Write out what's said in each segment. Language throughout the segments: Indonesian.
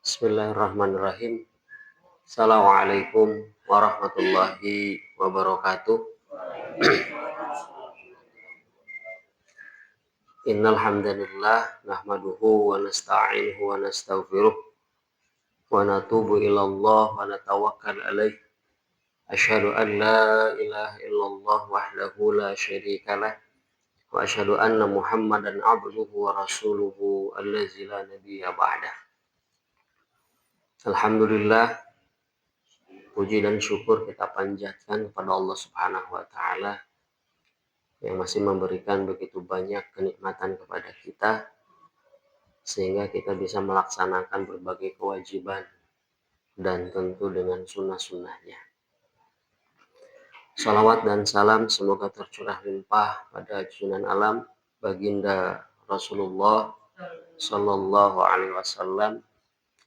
Bismillahirrahmanirrahim. Assalamualaikum warahmatullahi wabarakatuh. Innal hamdalillah nahmaduhu wa nasta'inuhu wa nastaghfiruh wa natubu ilallah wa natawakkal alaih. Asyhadu an la ilaha illallah wahdahu la syarikalah wa asyhadu anna Muhammadan abduhu wa rasuluhu allazi la nabiyya ba'dah. Alhamdulillah, puji dan syukur kita panjatkan kepada Allah Subhanahu wa taala yang masih memberikan begitu banyak kenikmatan kepada kita sehingga kita bisa melaksanakan berbagai kewajiban dan tentu dengan sunnah-sunnahnya. Salawat dan salam semoga tercurah limpah pada junjungan alam baginda Rasulullah Sallallahu Alaihi Wasallam,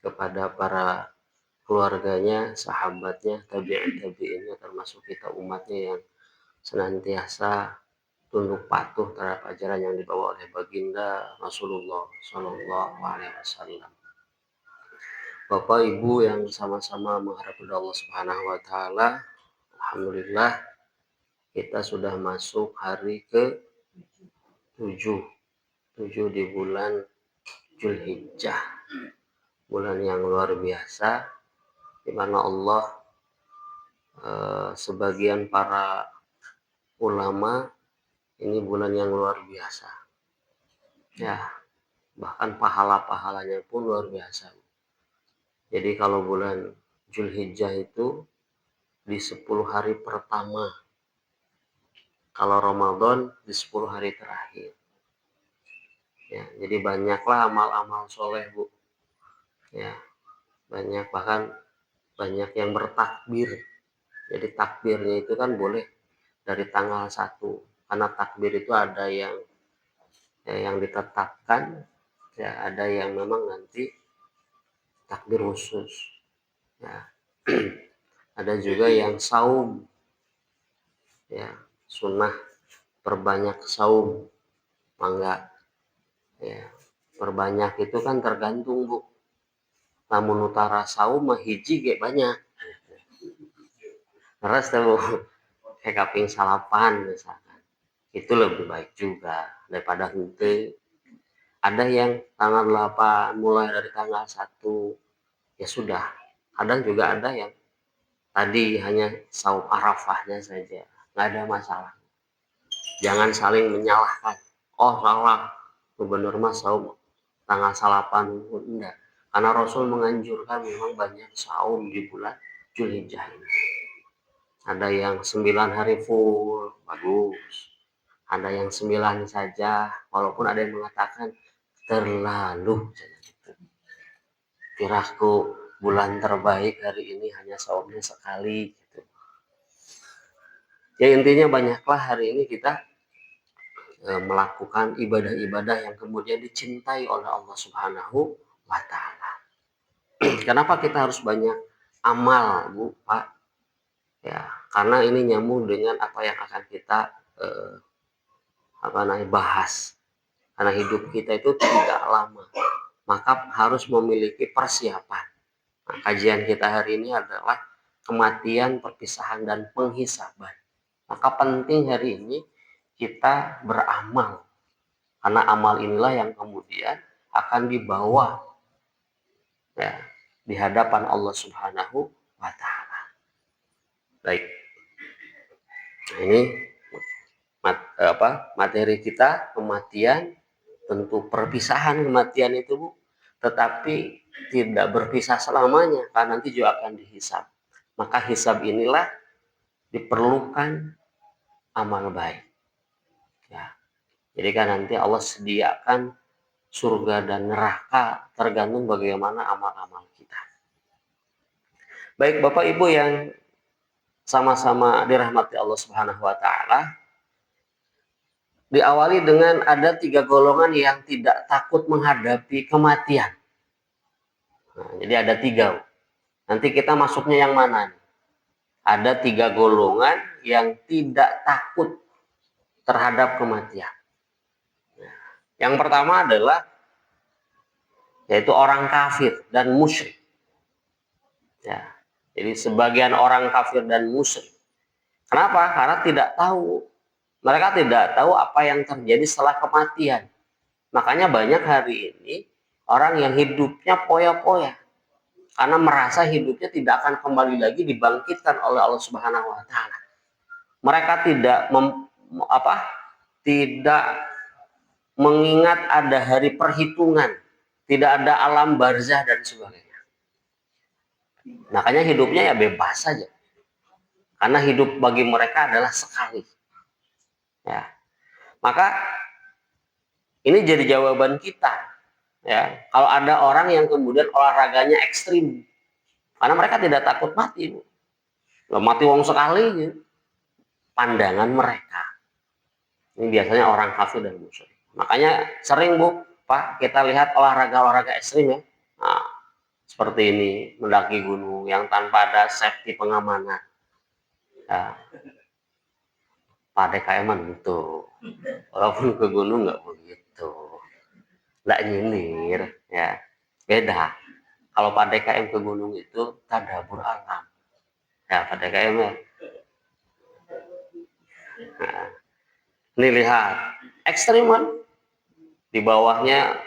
kepada para keluarganya, sahabatnya, tabi'in-tabi'innya, termasuk kita umatnya yang senantiasa tunduk patuh terhadap ajaran yang dibawa oleh baginda Rasulullah Shallallahu Alaihi Wasallam. Bapak Ibu yang sama-sama mengharap kepada Allah Subhanahu Wa Taala, alhamdulillah kita sudah masuk hari ke 7 di bulan Zulhijjah, bulan yang luar biasa, di mana Allah sebagian para ulama, ini bulan yang luar biasa ya, bahkan pahala-pahalanya pun luar biasa. Jadi kalau bulan Zulhijjah itu di 10 hari pertama, kalau Ramadan di 10 hari terakhir ya. Jadi banyaklah amal-amal soleh, Bu ya, banyak, bahkan banyak yang bertakbir. Jadi takbirnya itu kan boleh dari tanggal 1, karena takbir itu ada yang ditetapkan ya, ada yang memang nanti takbir khusus ya. Ada juga yang saum ya, sunnah perbanyak saum, mangga ya. Perbanyak itu kan tergantung, Bu. Lamun utara saum mah hiji ge banyak, terus tuh kayak kaping salapan misalkan, itu lebih baik juga daripada hente. Ada yang tanggal 8 mulai dari tanggal 1 ya sudah. Kadang juga ada yang tadi hanya saum Arafahnya saja, nggak ada masalah. Jangan saling menyalahkan, oh salah gubernur mah saum tanggal 8, enggak. Karena Rasul menganjurkan memang banyak saum di bulan Zulhijjah ini. Ada yang 9 hari full, bagus. Ada yang 9 saja, walaupun ada yang mengatakan terlalu. Kiraku bulan terbaik hari ini hanya saumnya sekali gitu. Ya intinya banyaklah hari ini kita melakukan ibadah-ibadah yang kemudian dicintai oleh Allah Subhanahu wa taala. Kenapa kita harus banyak amal, Bu, Pak? Ya, karena ini nyambung dengan apa yang akan kita bahas. Karena hidup kita itu tidak lama, maka harus memiliki persiapan. Nah, kajian kita hari ini adalah kematian, perpisahan, dan penghisaban. Maka penting hari ini kita beramal, karena amal inilah yang kemudian akan dibawa ya di hadapan Allah Subhanahu wa taala. Baik. Nah, ini materi kita kematian, tentu perpisahan kematian itu, Bu, tetapi tidak berpisah selamanya, karena nanti juga akan dihisab. Maka hisab inilah diperlukan amal baik ya. Jadi kan nanti Allah sediakan surga dan neraka tergantung bagaimana amal-amal kita. Baik Bapak Ibu yang sama-sama dirahmati Allah Subhanahu wa taala, diawali dengan ada 3 golongan yang tidak takut menghadapi kematian. Nah, jadi ada 3. Nanti kita masuknya yang mana? Ada 3 golongan yang tidak takut terhadap kematian. Nah, yang pertama adalah yaitu orang kafir dan musyrik. Ya, jadi sebagian orang kafir dan musyrik. Kenapa? Karena tidak tahu. Mereka tidak tahu apa yang terjadi setelah kematian. Makanya banyak hari ini orang yang hidupnya poya-poya karena merasa hidupnya tidak akan kembali lagi dibangkitkan oleh Allah Subhanahu wa taala. Mereka tidak mengingat ada hari perhitungan, tidak ada alam barzah dan sebagainya. Makanya hidupnya ya bebas saja. Karena hidup bagi mereka adalah sekali. Ya. Maka ini jadi jawaban kita. Ya, kalau ada orang yang kemudian olahraganya ekstrim, karena mereka tidak takut mati, mati wong sekali, gitu. Pandangan mereka. Ini biasanya orang kafir dan musyrik. Makanya sering Pak, kita lihat olahraga ekstrim ya. Nah, seperti ini, mendaki gunung yang tanpa ada safety pengamanan. Ya, Pak DKM gitu. Walaupun ke gunung nggak begitu. Nggak nyindir, ya. Beda. Kalau Pak DKM ke gunung itu tadabur alam. Ya, Pak DKM ya. Nah, ini lihat ekstreman di bawahnya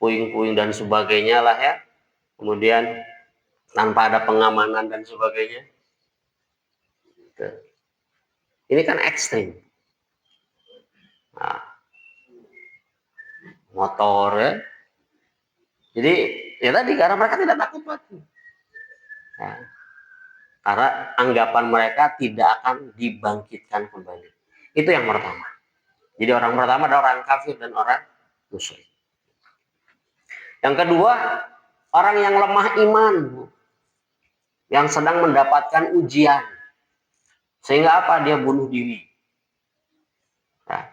puing-puing dan sebagainya lah ya, kemudian tanpa ada pengamanan dan sebagainya. Ini kan ekstrim. Nah, motor ya, jadi ya tadi karena mereka tidak takut mati ya, karena anggapan mereka tidak akan dibangkitkan kembali. Itu yang pertama. Jadi orang pertama adalah orang kafir dan orang musyrik. Yang kedua, orang yang lemah iman, yang sedang mendapatkan ujian, sehingga dia bunuh diri. Nah,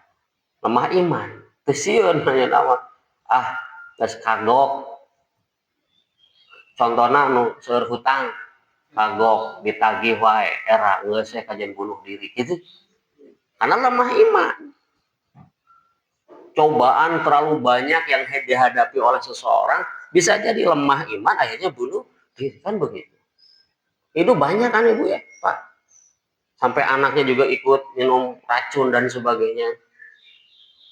lemah iman, kesian hanya nama kagok. Contohnya seur hutang kagok ditagih wae era geus kajian bunuh diri gitu. Karena lemah iman. Cobaan terlalu banyak yang dihadapi oleh seseorang, bisa jadi lemah iman akhirnya bunuh diri, kan begitu. Itu banyak kan Ibu ya Pak, sampai anaknya juga ikut minum racun dan sebagainya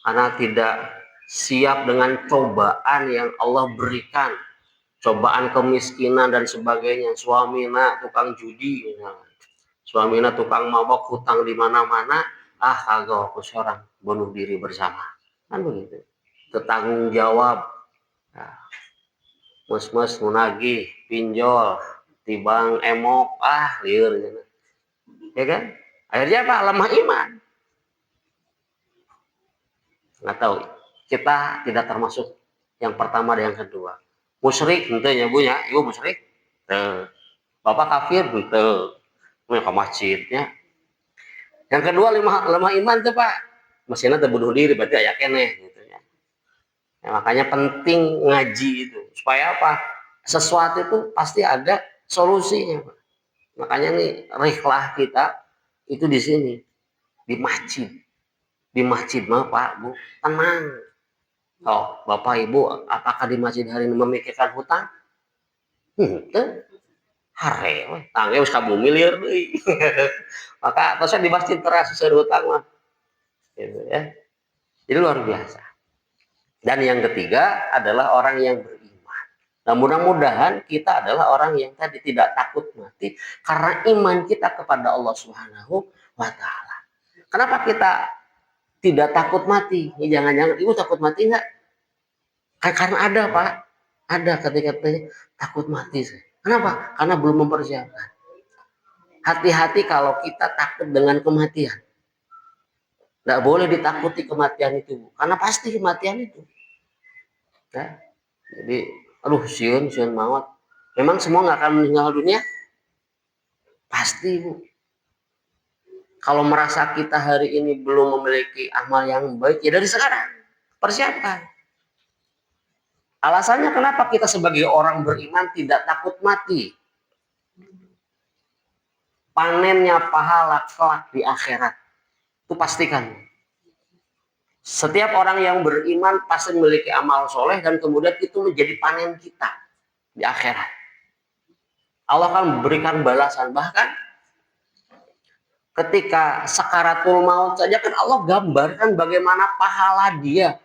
karena tidak siap dengan cobaan yang Allah berikan, cobaan kemiskinan dan sebagainya. Suamina tukang judi, suamina tukang mabok, hutang di mana-mana, kagak aku seorang bunuh diri bersama, kan begitu. Bertanggung jawab, mus-mus menagih pinjol tibang emok liur gitu. Ya kan, akhirnya lemah iman. Nggak tahu, kita tidak termasuk yang pertama dan yang kedua. Musyrik tentunya Bu ya, Ibu musyrik, Bapak kafir betul, ke masjidnya. Yang kedua lemah iman tuh Pak, mesinnya terbunuh diri, berarti ya keneh gitu ya. Makanya penting ngaji itu supaya sesuatu itu pasti ada solusinya Pak. Makanya nih rihlah kita itu di sini, di masjid. Di masjid mah Pak Bu tenang. Bapak Ibu apakah di masjid hari ini memikirkan hutang? Henteu. Hare tangge wis kabumi lieur deui. Maka terusnya di masjid teras sesuai hutang mah. Gitu ya. Jadi luar biasa. Dan yang ketiga adalah orang yang beriman. Nah, mudah-mudahan kita adalah orang yang tadi tidak takut mati karena iman kita kepada Allah Subhanahu wa taala. Kenapa kita tidak takut mati? Jangan-jangan Ibu takut mati enggak? Karena ada Pak, ada ketika takut mati. Kenapa? Karena belum mempersiapkan. Hati-hati kalau kita takut dengan kematian. Nggak boleh ditakuti kematian itu, karena pasti kematian itu. Ya. Jadi, siun maut. Memang semua nggak akan meninggal dunia? Pasti Bu. Kalau merasa kita hari ini belum memiliki amal yang baik, ya dari sekarang persiapkan. Alasannya kenapa kita sebagai orang beriman tidak takut mati? Panennya pahala kelak di akhirat. Itu pastikan. Setiap orang yang beriman pasti memiliki amal soleh dan kemudian itu menjadi panen kita di akhirat. Allah akan memberikan balasan. Bahkan ketika sakaratul maut saja kan Allah gambarkan bagaimana pahala dia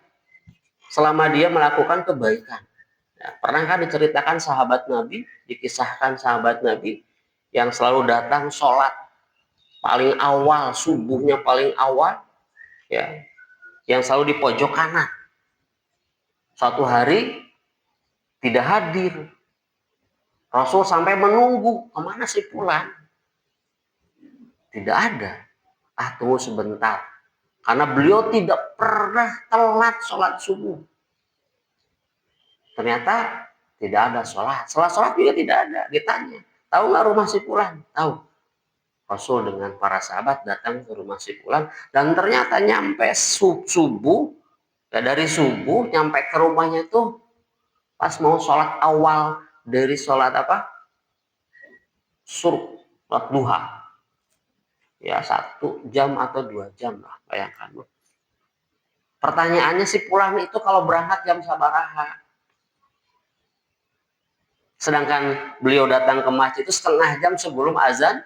selama dia melakukan kebaikan. Ya, pernah kan diceritakan sahabat Nabi, dikisahkan sahabat Nabi yang selalu datang sholat paling awal, subuhnya paling awal, ya, yang selalu di pojok kanan. Suatu hari tidak hadir. Rasul sampai menunggu, kemana sih pulang? Tidak ada. Ah, tunggu sebentar. Karena beliau tidak pernah telat sholat subuh. Ternyata tidak ada sholat. Setelah sholat juga tidak ada. Ditanya, tahu nggak rumah si Fulan? Tahu. Rasul dengan para sahabat datang ke rumah si Fulan dan ternyata nyampe subuh, ya dari subuh nyampe ke rumahnya tuh pas mau sholat awal dari sholat apa? Sholat duha. Ya 1 jam atau 2 jam lah, bayangkan. Pertanyaannya si Fulan itu kalau berangkat jam sabaraha? Sedangkan beliau datang ke masjid itu setengah jam sebelum azan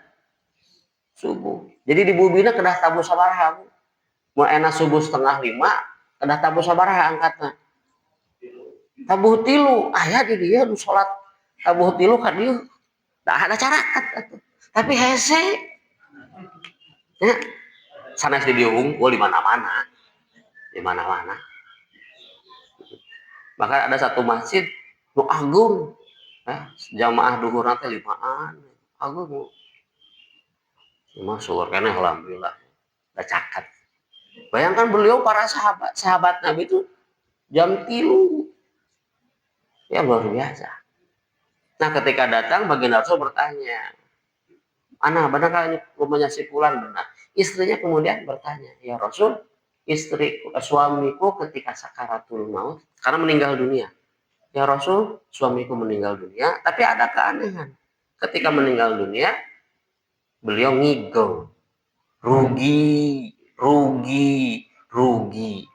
subuh. Jadi di Bubina kedah tabu sabaraha. Mau enak subuh 4:30, kedah tabu sabaraha angkatnya. Tabuh tilu, ayah di dia sholat tabuh tilu kan dia. Nah, ada cara. Tapi hese. Ya, sana di unggul di mana-mana. Di mana-mana. Bahkan ada satu masjid nu agung. Jamaah duhur nanti 5-an. Agung. Cuma syukur kan alhamdulillah. Udah cakat. Bayangkan beliau para sahabat Nabi itu jam 3. Ya luar biasa. Nah ketika datang baginda Rasul bertanya, Ana benar ini rumahnya si Fulan? Benar. Istrinya kemudian bertanya, ya Rasul, suamiku ketika sakaratul maut karena meninggal dunia. Ya Rasul, suamiku meninggal dunia, tapi ada keanehan. Ketika meninggal dunia, beliau ngigau, rugi, rugi, rugi.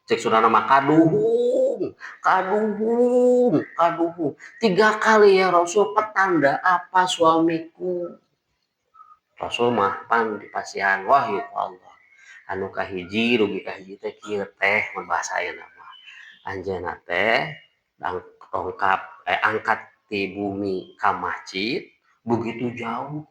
Cek sunana mah kaduhung, kaduhung, kaduhung. 3 kali ya Rasul, petanda apa suamiku? Rasul mah pan di pasihan, wahyu Allah. Anu kahiji rugi kahiji teh kieu teh mun bahasa ayeuna mah. Anjeunna teh angkat di bumi ka masjid begitu jauh.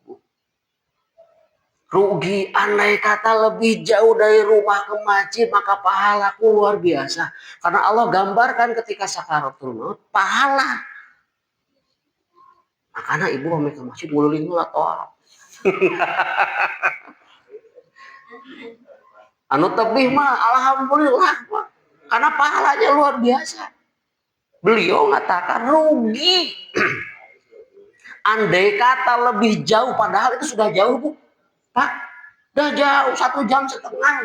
Rugi andai kata lebih jauh dari rumah ke masjid maka pahalaku luar biasa. Karena Allah gambarkan ketika sakaratul maut pahala. Makanya ibu ame ke masjid nguling heula toab. Anu tebih mah alhamdulillah mah. Karena pahalanya luar biasa. Beliau mengatakan rugi. Andai kata lebih jauh, padahal itu sudah jauh bu. Pak, udah jauh 1,5 jam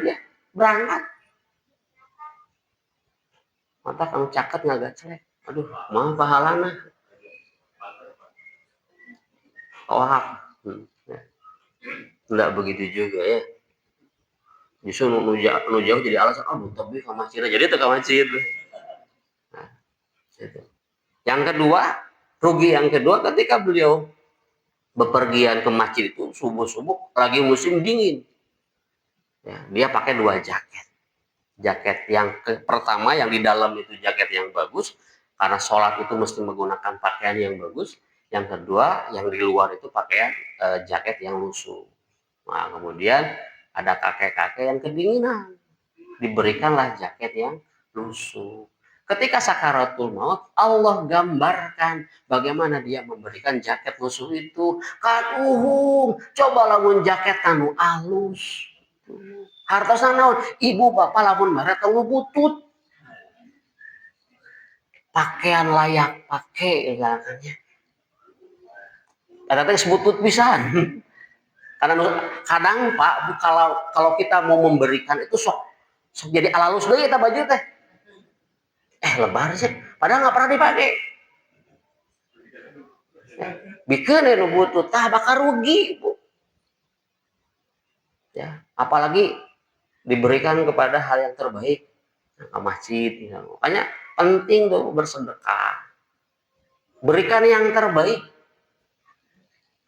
dia berangkat. Mata kamu caket nggak gaclek. Aduh, mau pahalana. Wah, enggak begitu juga ya. Justru nu jauh jadi alasan, tapi ke masjid. Jadi itu ke masjid. Nah, itu. Yang kedua, rugi yang kedua ketika beliau bepergian ke masjid itu subuh-subuh lagi musim dingin. Ya, dia pakai 2 jaket. Jaket yang pertama yang di dalam itu jaket yang bagus karena sholat itu mesti menggunakan pakaian yang bagus. Yang kedua yang di luar itu pakaian jaket yang lusuh. Nah kemudian ada kakek-kakek yang kedinginan, diberikanlah jaket yang lusuh. Ketika sakaratul maut, Allah gambarkan bagaimana dia memberikan jaket lusuh itu. Kaduhung, coba lamun jaket kanu alus. Hartosna naon? Ibu bapak lamun mereka ngebutut. Pakaian layak pakai katanya. Ada teh sebutut pisan. Karena kadang Pak, kalau kita mau memberikan itu sok jadi alalus deui eta baju teh. Lebar sih, padahal nggak pernah dipakai. Bikin nu butut, tah bakal rugi, Bu. Ya, apalagi diberikan kepada hal yang terbaik, ke masjid. Makanya penting tuh bersedekah. Berikan yang terbaik.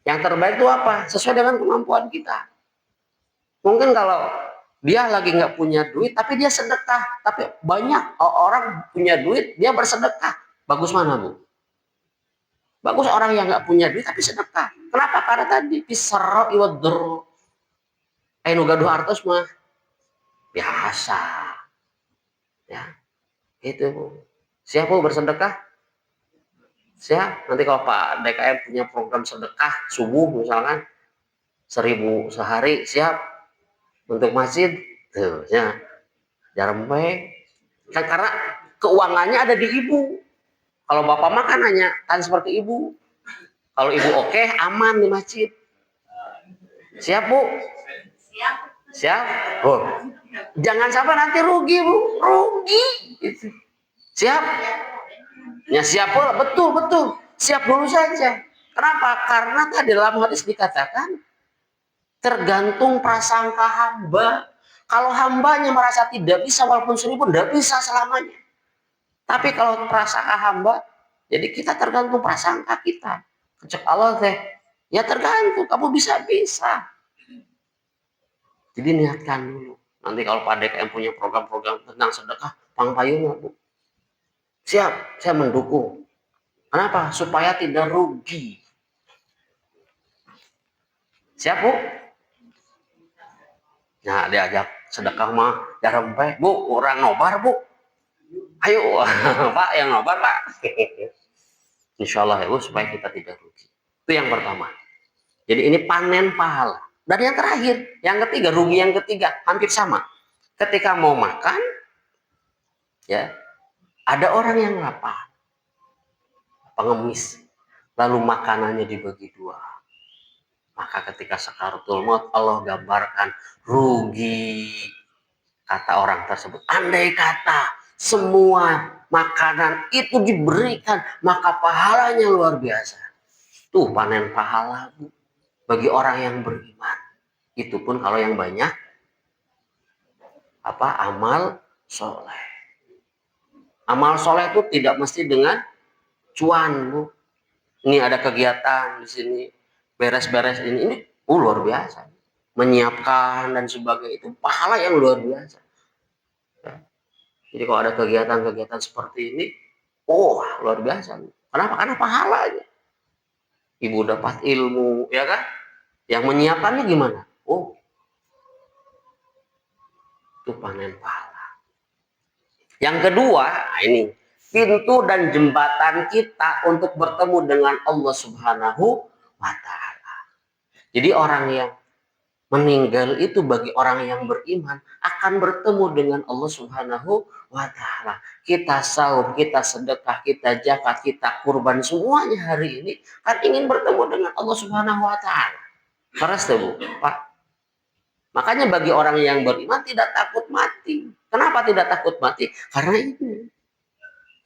Yang terbaik itu apa? Sesuai dengan kemampuan kita. Mungkin kalau dia lagi nggak punya duit, tapi dia sedekah. Tapi banyak orang punya duit, dia bersedekah. Bagus mana, Bu? Bagus orang yang nggak punya duit, tapi sedekah. Kenapa? Karena tadi pisar iwadur. Ayo gaduh artos mah biasa. Ya, itu Bu. Siap Bu bersedekah? Siap. Nanti kalau Pak DKM punya program sedekah subuh misalkan 1.000 sehari, siap untuk masjid. Tuh, ya. Jarempe. Kan karena keuangannya ada di ibu. Kalau bapak mah kan hanya transfer ke ibu. Kalau ibu oke, aman di masjid. Siap Bu? Siap. Siap? Oh. Jangan sampai nanti rugi Bu. Rugi. Siap? Ya siap pula, betul, betul. Siap dulu saja. Kenapa? Karena tadi dalam hadis dikatakan tergantung prasangka hamba. Kalau hambanya merasa tidak bisa walaupun 1.000 tidak bisa selamanya. Tapi kalau prasangka hamba, jadi kita tergantung prasangka kita. Kecek Allah teh, ya tergantung. Kamu bisa-bisa. Jadi niatkan dulu. Nanti kalau Pak DKM punya program-program tentang sedekah, pangpayungnya Bu. Siap, saya mendukung. Kenapa? Supaya tidak rugi. Siap Bu? Nah diajak sedekah mah jarempe. Bu, orang nobar Bu. Ayo Pak yang nobar Pak. Insya Allah ya Bu, supaya kita tidak rugi. Itu yang pertama. Jadi ini panen pahala. Dan yang terakhir, yang ketiga, rugi yang ketiga, hampir sama. Ketika mau makan, ya ada orang yang lapar, pengemis, lalu makanannya dibagi dua. Maka ketika sakaratul maut, Allah gambarkan rugi. Kata orang tersebut, andai kata semua makanan itu diberikan, maka pahalanya luar biasa. Tuh panen pahala bagi orang yang beriman. Itu pun kalau yang banyak amal soleh. Amal soleh itu tidak mesti dengan cuan Bu. Ini ada kegiatan di sini, beres-beres ini luar biasa. Menyiapkan dan sebagainya itu pahala yang luar biasa. Ya. Jadi kalau ada kegiatan-kegiatan seperti ini, luar biasa. Kenapa? Karena pahalanya. Ibu dapat ilmu, ya kan? Yang menyiapkannya gimana? Itu panen pahala. Yang kedua, ini pintu dan jembatan kita untuk bertemu dengan Allah Subhanahu wa Ta'ala. Jadi orang yang meninggal itu bagi orang yang beriman akan bertemu dengan Allah Subhanahu wa Ta'ala. Kita saum, kita sedekah, kita zakat, kita kurban, semuanya hari ini kan ingin bertemu dengan Allah Subhanahu wa Ta'ala. Keras Bu, Pak. Makanya bagi orang yang beriman tidak takut mati. Kenapa tidak takut mati? Karena ini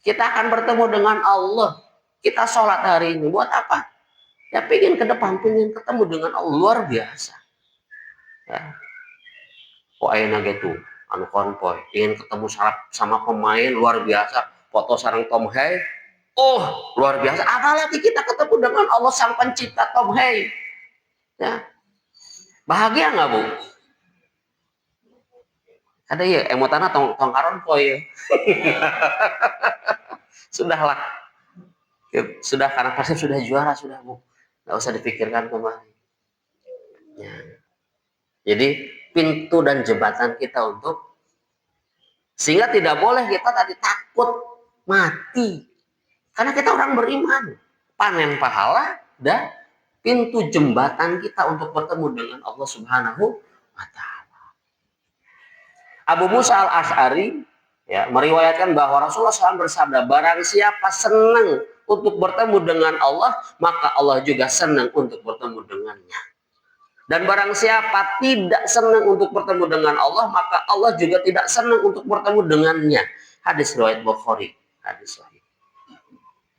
kita akan bertemu dengan Allah. Kita sholat hari ini buat apa? Ya pengen ke depan, pengen ketemu dengan Allah, luar biasa. Ya. Kok enak gitu, anu konvoy, ingin ketemu sama pemain luar biasa, foto sarang Tom Hanks, luar biasa. Apalagi kita ketemu dengan Allah sang pencipta Tom Hanks. Ya. Bahagia nggak Bu? Ada ya emotana tong karon poy. Sudahlah. Sudah karena Persib sudah juara sudah Bu. Nggak usah dipikirkan kembali. Ya. Jadi pintu dan jembatan kita untuk sehingga tidak boleh kita tadi takut mati. Karena kita orang beriman. Panen pahala dan pintu jembatan kita untuk bertemu dengan Allah Subhanahu wa Ta'ala. Abu Musa al-Asy'ari ya, meriwayatkan bahwa Rasulullah SAW bersabda, barang siapa senang untuk bertemu dengan Allah, maka Allah juga senang untuk bertemu dengannya. Dan barang siapa tidak senang untuk bertemu dengan Allah, maka Allah juga tidak senang untuk bertemu dengannya. Hadis riwayat Bukhari. Hadis sahih.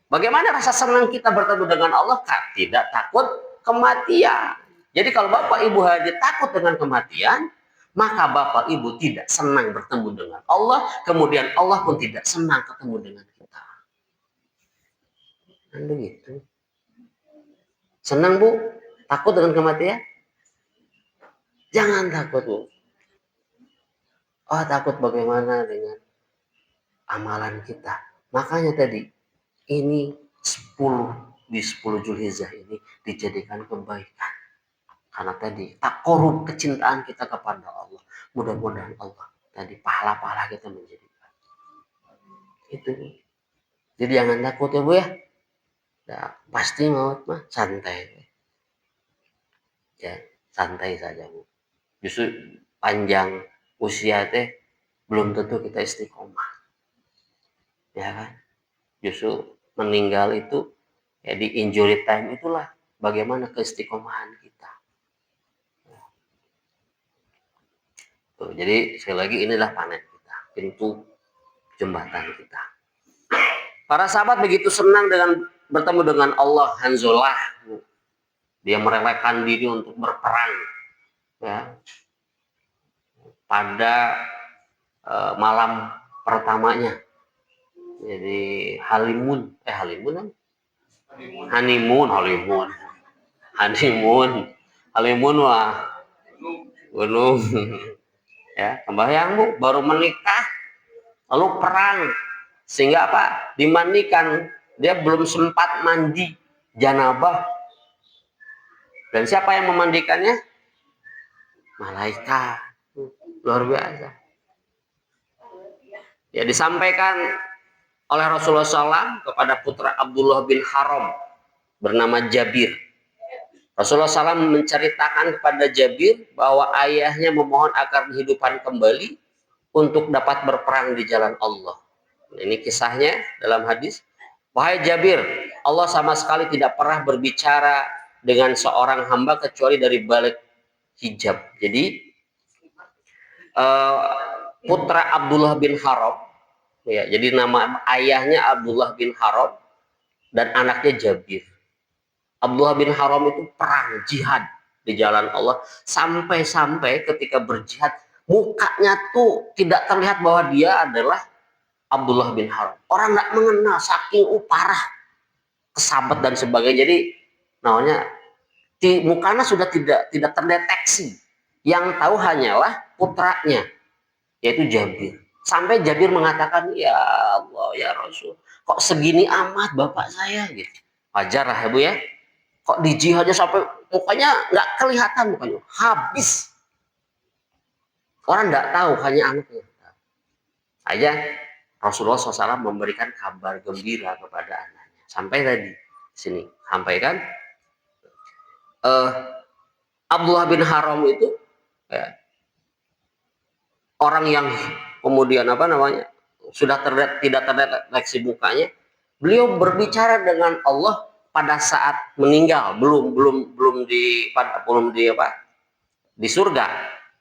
Bagaimana rasa senang kita bertemu dengan Allah? Tidak takut kematian. Jadi kalau Bapak Ibu hadir takut dengan kematian, maka bapak ibu tidak senang bertemu dengan Allah, kemudian Allah pun tidak senang ketemu dengan kita. Kan begitu. Senang bu? Takut dengan kematian? Jangan takut bu. Oh takut bagaimana dengan amalan kita. Makanya tadi ini 10 Zulhijjah ini dijadikan kebaikan. Karena tadi tak korup kecintaan kita kepada Allah. Mudah-mudahan Allah tadi pahala-pahala kita menjadi baik. Itu. Jadi jangan takut ya bu ya. Nah, pasti maut mah santai. Ya, santai saja bu. Justru panjang usia teh belum tentu kita istiqomah. Ya kan? Justru meninggal itu ya di injury time itulah bagaimana keistiqomahan kita. Tuh, jadi sekali lagi inilah panen kita, pintu jembatan kita. Para sahabat begitu senang dengan bertemu dengan Allah. Hanzalah, dia merelakan diri untuk berperang ya pada malam pertamanya. Jadi honeymoon wah gunung ya kebayang bu baru menikah lalu perang sehingga apa dimandikan dia belum sempat mandi janabah dan siapa yang memandikannya malaikat luar biasa ya disampaikan oleh Rasulullah SAW kepada putra Abdullah bin Haram bernama Jabir. Rasulullah SAW menceritakan kepada Jabir bahwa ayahnya memohon agar dihidupkan kembali untuk dapat berperang di jalan Allah. Ini kisahnya dalam hadis. Wahai Jabir, Allah sama sekali tidak pernah berbicara dengan seorang hamba kecuali dari balik hijab. Jadi putra Abdullah bin Haram, ya, jadi nama ayahnya Abdullah bin Haram dan anaknya Jabir. Abdullah bin Haram itu perang jihad di jalan Allah sampai-sampai ketika berjihad mukanya tuh tidak terlihat bahwa dia adalah Abdullah bin Haram. Orang nggak mengenal saking parah kesabat dan sebagainya. Jadi namanya di mukanya sudah tidak terdeteksi. Yang tahu hanyalah putranya yaitu Jabir. Sampai Jabir mengatakan, ya Allah ya Rasul, kok segini amat bapak saya gitu. Wajar lah ya bu ya. Kok di jihadnya sampai mukanya nggak kelihatan mukanya habis. Orang nggak tahu hanya anaknya. Aja Rasulullah SAW memberikan kabar gembira kepada anaknya. Sampai tadi sini sampaikan Abdullah bin Haram itu ya, orang yang kemudian sudah tidak terdeteksi mukanya, beliau berbicara dengan Allah pada saat meninggal, belum di surga.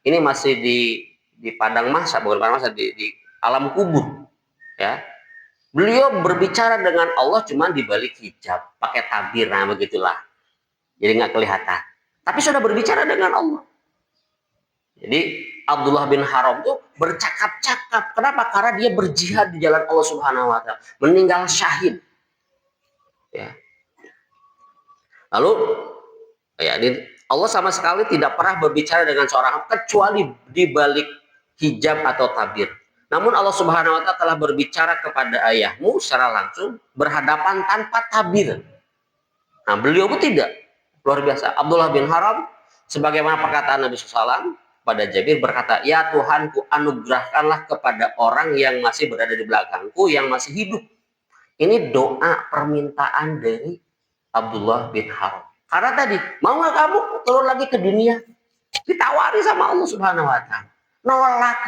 Ini masih di padang mahsyar, bukan padang mahsyar, di alam kubur ya. Beliau berbicara dengan Allah cuma di balik hijab, pakai tabir, nah begitulah. Jadi nggak kelihatan. Tapi sudah berbicara dengan Allah. Jadi Abdullah bin Haram itu bercakap-cakap. Kenapa? Karena dia berjihad di jalan Allah Subhanahu wa taala, meninggal syahid. Ya. Lalu ya Allah sama sekali tidak pernah berbicara dengan seorang kecuali di balik hijab atau tabir. Namun Allah Subhanahu wa taala telah berbicara kepada ayahmu secara langsung berhadapan tanpa tabir. Nah, beliau pun tidak. Luar biasa. Abdullah bin Haram sebagaimana perkataan Nabi SAW pada Jabir berkata, ya Tuhanku anugerahkanlah kepada orang yang masih berada di belakangku yang masih hidup. Ini doa permintaan dari Abdullah bin Haram. Karena tadi, mau nggak kamu turun lagi ke dunia? Ditawari sama Allah Subhanahu wa taala. Nolak.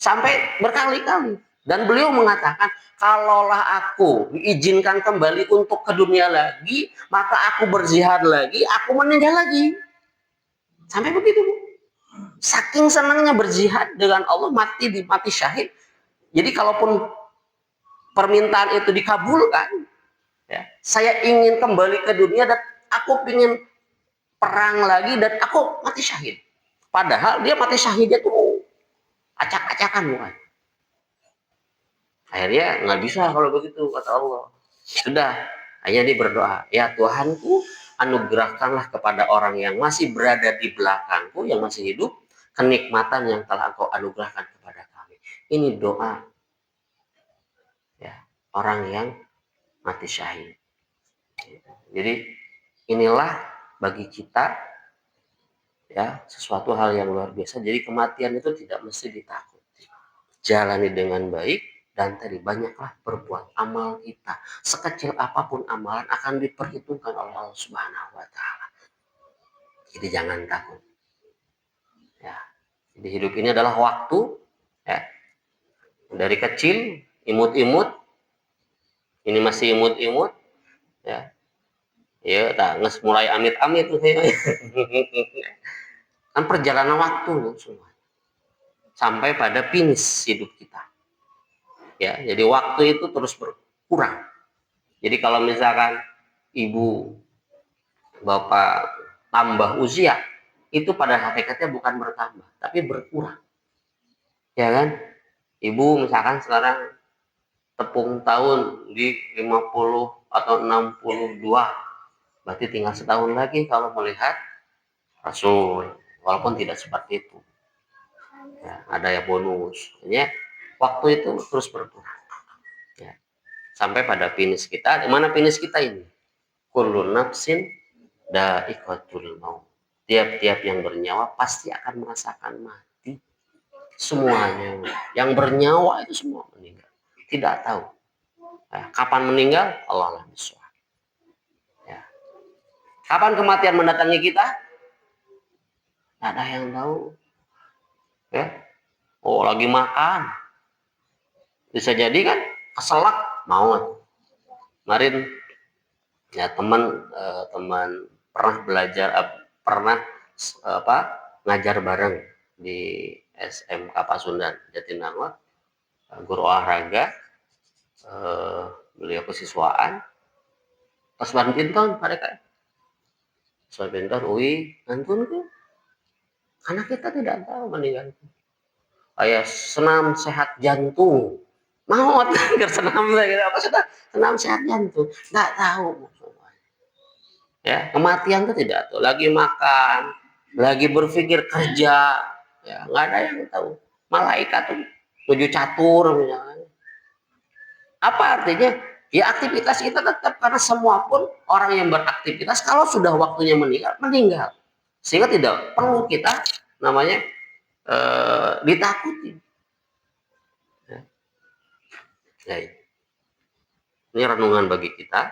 Sampai berkali-kali. Dan beliau mengatakan, kalaulah aku diizinkan kembali untuk ke dunia lagi, maka aku berjihad lagi, aku meninggal lagi. Sampai begitu. Saking senangnya berjihad dengan Allah, mati syahid. Jadi kalaupun permintaan itu dikabulkan, ya, saya ingin kembali ke dunia dan aku ingin perang lagi dan aku mati syahid. Padahal dia mati syahidnya tuh acak-acakan bukan. Akhirnya nggak bisa kalau begitu kata Allah. Sudah, hanya dia berdoa, ya Tuhanku, anugerahkanlah kepada orang yang masih berada di belakangku, yang masih hidup, kenikmatan yang telah Engkau anugerahkan kepada kami. Ini doa ya orang yang mati syahid. Jadi inilah bagi kita ya sesuatu hal yang luar biasa. Jadi kematian itu tidak mesti ditakuti. Jalani dengan baik, dan tadi banyaklah berbuat amal kita. Sekecil apapun amalan akan diperhitungkan oleh Allah Subhanahu wa taala. Jadi jangan takut. Ya. Jadi hidup ini adalah waktu ya. Dari kecil imut-imut, ini masih imut-imut ya. Ya, tak mulai amit-amit tuh kan perjalanan waktu semua. Sampai pada finish hidup kita. Ya, jadi waktu itu terus berkurang. Jadi kalau misalkan ibu bapak tambah usia, itu pada hakikatnya bukan bertambah, tapi berkurang. Ya kan? Ibu misalkan sekarang tepung tahun di 50 atau 62, berarti tinggal setahun lagi kalau melihat Rasul, walaupun tidak seperti itu. Ya, ada ya bonus. Ya, waktu itu terus berkurang. Ya. Sampai pada finish kita, di mana finish kita ini? Kullu nafsin dha'iqatul maut. Tiap-tiap yang bernyawa pasti akan merasakan mati. Semuanya. Yang bernyawa itu semua meninggal. Tidak tahu. Ya, kapan meninggal? Allah lah bisawab. Ya. Kapan kematian mendatangi kita? Tidak ada yang tahu. Ya. Oh, lagi makan. Bisa jadi kan keselak maut. Kemarin ya teman pernah belajar pernah ngajar bareng di SMK Pasundan Jatinangor, guru olahraga, beliau kesiswaan pas badminton mereka badminton ngantun ke karena kita tidak tahu meninggal kayak senam sehat jantung maut senam apa sudah senam sehat jantung nggak tahu ya kematian itu tidak tahu lagi makan lagi berpikir kerja ya nggak ada yang tahu malaikat tuh tujuh catur misalnya apa artinya ya aktivitas kita tetap karena semua pun orang yang beraktivitas kalau sudah waktunya meninggal sehingga tidak perlu kita namanya ditakuti ya. Ya, ini renungan bagi kita.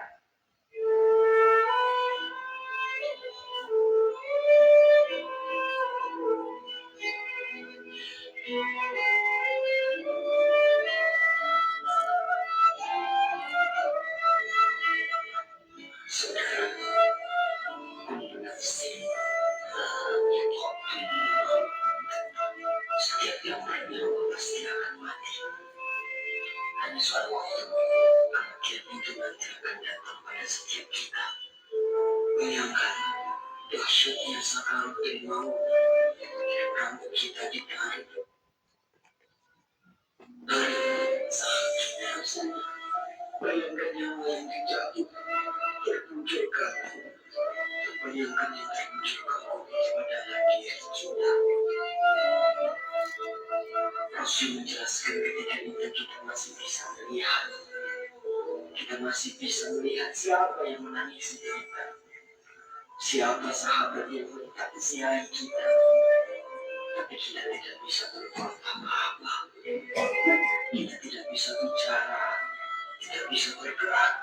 Setiap yang bernyawa pasti akan mati. Hanya soal waktu. Kematian itu nanti akan datang pada setiap kita. Bayangkan dahsyatnya sakaratul maut. Rambut kita ditarik dari saat kita rasanya. Bayangkan nyawa yang dijatuh terpuncul kaku. Bayangkan yang terpuncul kaku pada diri kita. Rasul menjelaskan ketika itu kita masih bisa melihat. Kita masih bisa melihat siapa yang menangisi kita. Siapa sahabat yang mentakziah kita. Tapi kita tidak bisa berbuat apa-apa. Kita tidak bisa bicara. Tidak bisa bergerak.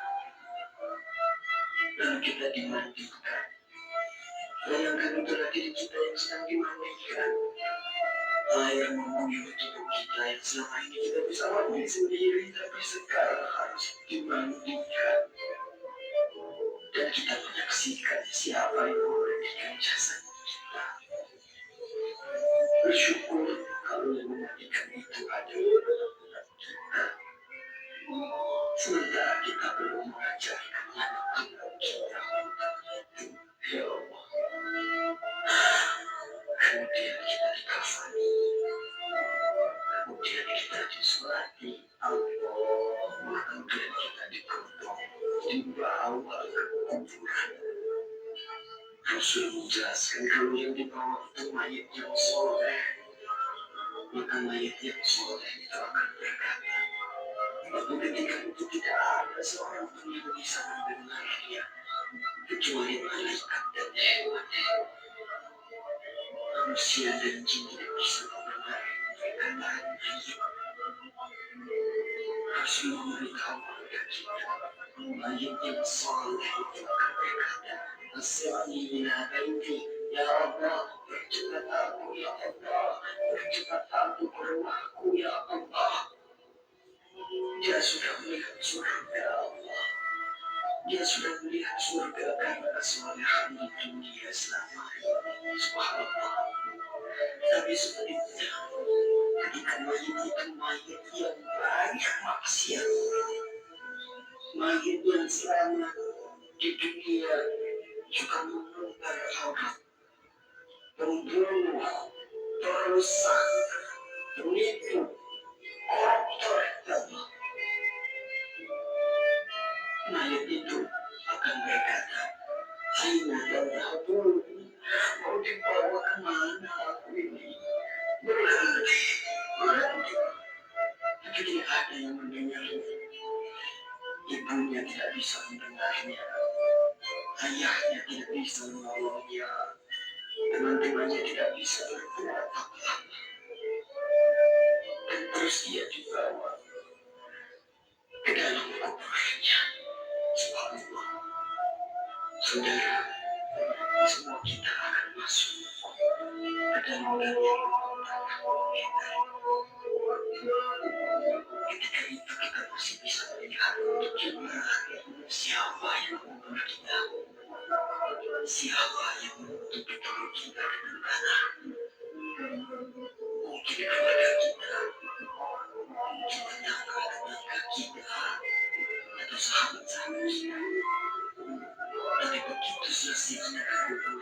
Dan kita dimandikan. Bayangkan itulah diri kita yang sedang dimandikan. Air mengguyur tubuh kita yang selama ini kita bisa mandi sendiri, tapi sekarang harus dimandikan. Dan kita menyaksikan siapa yang memandikan jasad kita. Bersyukur kalau yang memandikan itu adalah anak kita. Sementara kita belum mengajarkan anak-anak kita. Ya Allah. Kemudian kita Kemudian kita disolati, Allah, kemudian kita dipotong, dibawa ke kuburan. Rasul menjelaskan kalau yang dibawa itu mayat yang soleh, maka mayat yang soleh itu akan berkata, waktu ketika itu tidak ada seorang pun yang bisa mendengarnya, kecuali malaikat dan hewan. Manusia dan jin tidak bisa mendengar perkataan mayat. Rasul memberitahu kepada kita, mayat yang soleh itu akan berkata, Asra'ni ila baiti, ya Allah, percepat aku ya Allah, percepat aku ke rumahku ya Allah. Dia sudah melihat surga Allah. Dia sudah melihat surga karena kesolehan di dunia selama ini. Subhanallah. Tapi sebaliknya, ketika mayat itu mayat yang banyak maksiat, mayat yang selama di dunia juga mengumbar aurat, pembunuh, perusak, penipu, koruptor, Allah. Mayat itu akan berkata, Aina tadhabun, mau dibawa kemana aku ini? Berhenti. Tapi tidak ada yang mendengarnya. Ibunya tidak bisa mendengarnya. Ayahnya tidak bisa menolongnya. Teman-temannya tidak bisa berbuat apa-apa. Dan terus dia dibawa ke dalam kuburannya. Subhanallah. Saudara, semua kita akan masuk ke dalam dunia. Ketika itu kita masih bisa melihat siapa yang mengubur kita, siapa yang menutupi perut kita dengan tanah. Mungkin keluarga kita, mungkin tetangga-tetangga kita, atau sahabat-sahabat kita. Tapi begitu selesai kita kubur,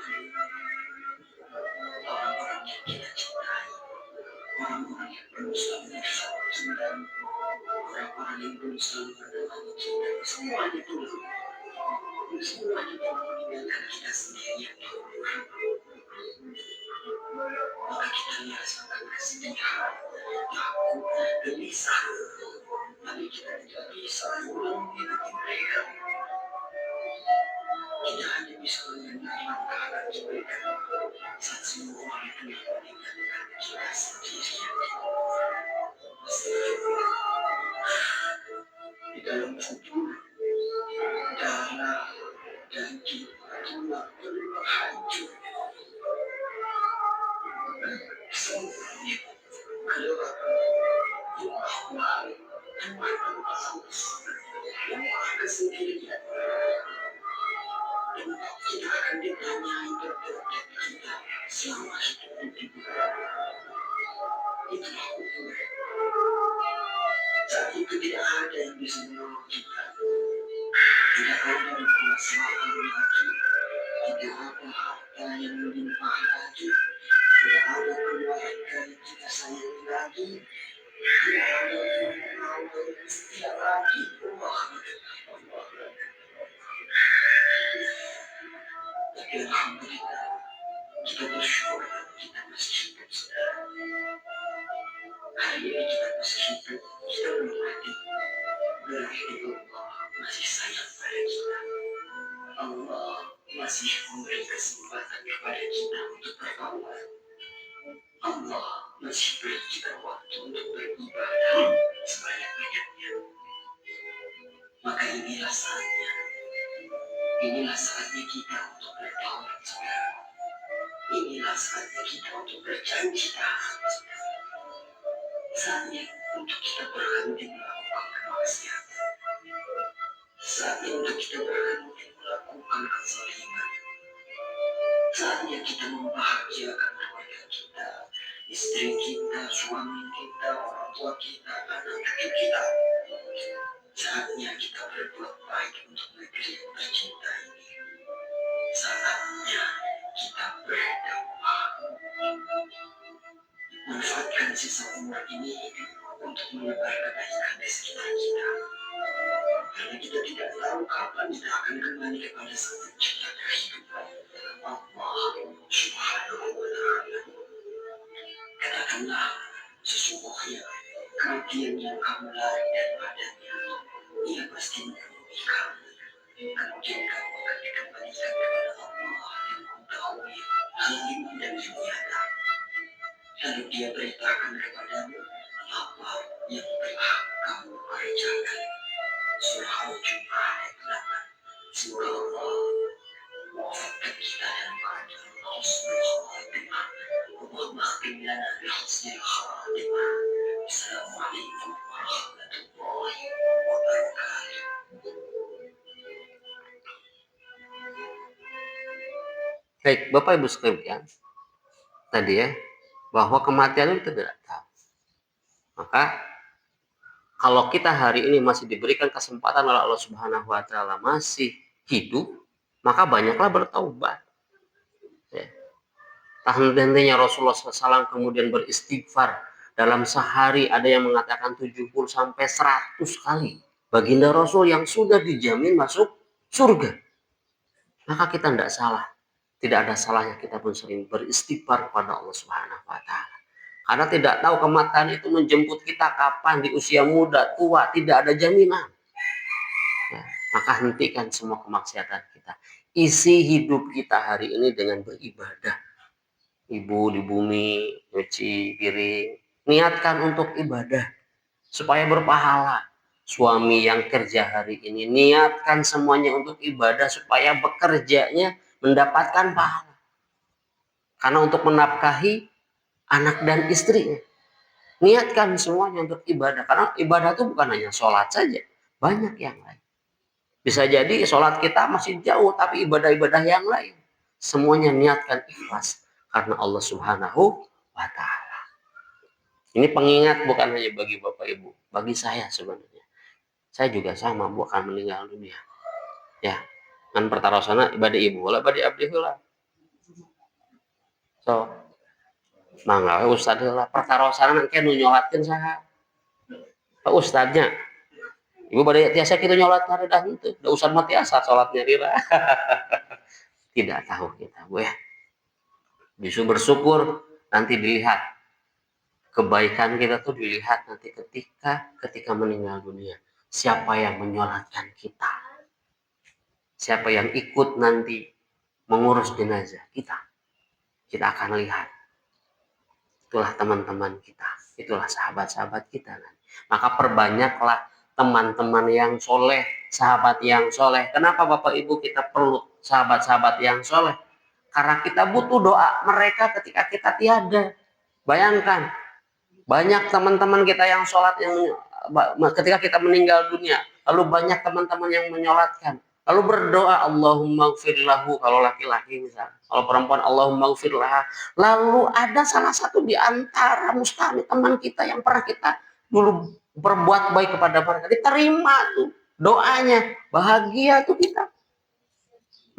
orang-orang yang kita cintai, orang-orang yang belum selalu bersama kita, orang-orang yang belum selalu menemani kita, semuanya pulang. Semuanya pulang meninggalkan kita sendirian di kubur. Maka kita merasakan kesedihan, takut, gelisah. Tapi kita tidak bisa pulang mengikuti mereka. Kita hanya bisa mendengar langkah mereka saat semua orang itu meninggalkan kita sendirian di kubur. Di dalam kubur, darah, daging, tulang belulang hancur. Semuanya keluar. Tuhan Tuhan kesendirian. Dan kita akan ditanyai berbuat kita selama hidup di dunia. Itulah kubur. Saat itu tidak ada yang bisa menolong kita. Tidak ada kekuasaan lagi. Tidak ada harta yang melimpah lagi. Tidak ada keluarga yang kita sayangi lagi. Tidak ada pengawal yang setia lagi. Tapi alhamdulillah, kita bersyukur kita masih hidup, saudara. Hari ini kita masih hidup, kita belum mati. Berarti Allah masih sayang pada kita. Allah masih memberi kesempatan kepada kita untuk bertaubat. Allah masih beri kita waktu untuk beribadah sebanyak-banyaknya. Maka inilah saatnya. Inilah saatnya kita untuk bertaubat, saudara. Inilah saatnya kita untuk berjanji taat. Saatnya untuk kita berhenti melakukan kemaksiatan. Saatnya untuk kita berhenti melakukan kezaliman. Saatnya kita membahagiakan keluarga kita, istri kita, suami kita, orang tua kita, anak cucu kita. Saatnya kita berbuat baik untuk negeri yang tercinta ini. Saatnya kita berdoa. di sekitar kita. Karena kita tidak tahu kapan kita akan kembali kepada Sang Pencipta kehidupan, Allah Subhanahu wa Ta'ala. Katakanlah, sesungguhnya kerugian yang kamu lari daripadanya, ia pasti menemui kamu. Kemudian kamu akan dikembalikan kepada Allah yang mengetahui hal iman dan dunia. Lalu dia beritakan kepadamu apa yang telah kamu kerjakan. Surah Al-Jumu'ah ayat 8. Semoga Allah mewafaqkan kita dalam keadaan husnul khatimah. Allahumma khtim lana bi husnil khatimah. Assalamualaikum warahmatullahi wabarakatuh. Baik, Bapak Ibu sekalian, tadi ya, bahwa kematian itu tidak tahu. Maka kalau kita hari ini masih diberikan kesempatan oleh Allah Subhanahu wa Ta'ala masih hidup, maka banyaklah bertaubat. Ya. Hentinya Rasulullah SAW kemudian beristighfar dalam sehari, ada yang mengatakan 70 sampai 100 kali. Baginda Rasul yang sudah dijamin masuk surga. Maka kita tidak salah. Tidak ada salahnya kita pun sering beristighfar kepada Allah Subhanahu wa Ta'ala. Karena tidak tahu kematian itu menjemput kita kapan, di usia muda, tua, tidak ada jaminan. Ya, maka hentikan semua kemaksiatan kita. Isi hidup kita hari ini dengan beribadah. Ibu di bumi, nyuci piring, niatkan untuk ibadah supaya berpahala. Suami yang kerja hari ini, niatkan semuanya untuk ibadah supaya bekerjanya mendapatkan pahala. Karena untuk menafkahi anak dan istrinya, niatkan semuanya untuk ibadah. Karena ibadah itu bukan hanya sholat saja, banyak yang lain. Bisa jadi sholat kita masih jauh, tapi ibadah-ibadah yang lain semuanya niatkan ikhlas karena Allah Subhanahu wa Ta'ala. Ini pengingat bukan hanya bagi Bapak Ibu, bagi saya sebenarnya. Saya juga sama, bukan meninggal dunia. Ya, kan pertarosana ibadah ibu, lah ibadah abdi heula. So, mangga ustad heula pertarosana engke nu nyolatkeun saha? Pak ustadnya. Ibu bade tiasa kitu nyolat hareudah henteu, da usah mah tiasa salatnya rira. Tidak tahu kita, Bu ya. Justru bersyukur nanti dilihat kebaikan kita tuh dilihat nanti ketika meninggal dunia. Siapa yang menyolatkan kita? Siapa yang ikut nanti mengurus jenazah kita? Kita akan lihat. Itulah teman-teman kita, itulah sahabat-sahabat kita. Maka perbanyaklah teman-teman yang soleh, sahabat yang soleh. Kenapa Bapak Ibu kita perlu sahabat-sahabat yang soleh? Karena kita butuh doa mereka ketika kita tiada. Bayangkan, banyak teman-teman kita yang sholat, yang ketika kita meninggal dunia, lalu banyak teman-teman yang menyolatkan, lalu berdoa Allahumma gfir lahu, kalau laki-laki misalnya, kalau perempuan Allahumma gfir laha. Lalu ada salah satu di antara mustami teman kita yang pernah kita dulu berbuat baik kepada mereka, diterima tuh doanya, bahagia tuh kita.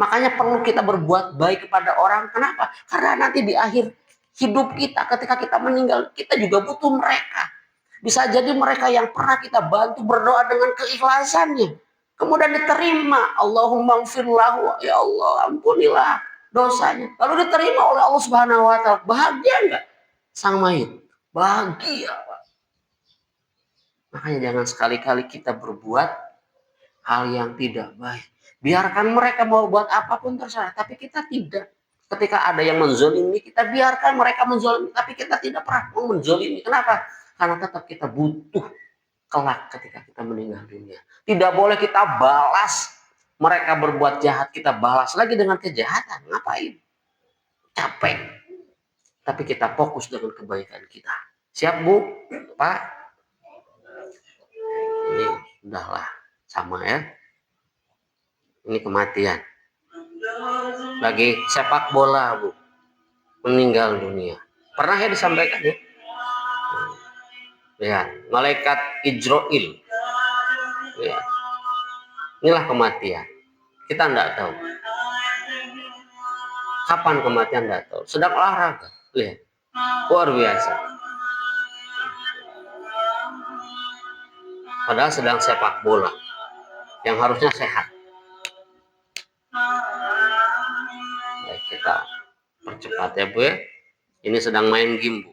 Makanya perlu kita berbuat baik kepada orang. Kenapa? Karena nanti di akhir hidup kita, ketika kita meninggal, kita juga butuh mereka. Bisa jadi mereka yang pernah kita bantu berdoa dengan keikhlasannya, kemudian diterima. Allahumma gfir lahu, ya Allah ampunilah dosanya. Lalu diterima oleh Allah Subhanahu wa Ta'ala. Bahagia enggak sang mayit? Bahagia, Pak. Makanya jangan sekali-kali kita berbuat hal yang tidak baik. Biarkan mereka mau buat apapun terserah, tapi kita tidak. Ketika ada yang menzolimi, kita biarkan mereka menzolimi, tapi kita tidak pernah mau menzolimi. Kenapa? Karena tetap kita butuh kelak ketika kita meninggal dunia. Tidak boleh kita balas mereka berbuat jahat, kita balas lagi dengan kejahatan. Ngapain? Capek. Tapi kita fokus dengan kebaikan kita. Siap, Bu? Pak? Ini sudahlah sama ya. Ini kematian. Lagi sepak bola, Bu, meninggal dunia. Pernah ya disampaikan ya? Ya, malaikat Ijroil. Ya. Inilah kematian. Kita tidak tahu. Kapan kematian tidak tahu. Sedang olahraga. Lihat. Luar biasa. padahal sedang sepak bola yang harusnya sehat. Baik, kita percepat ya Bu ya. Ini sedang main game Bu.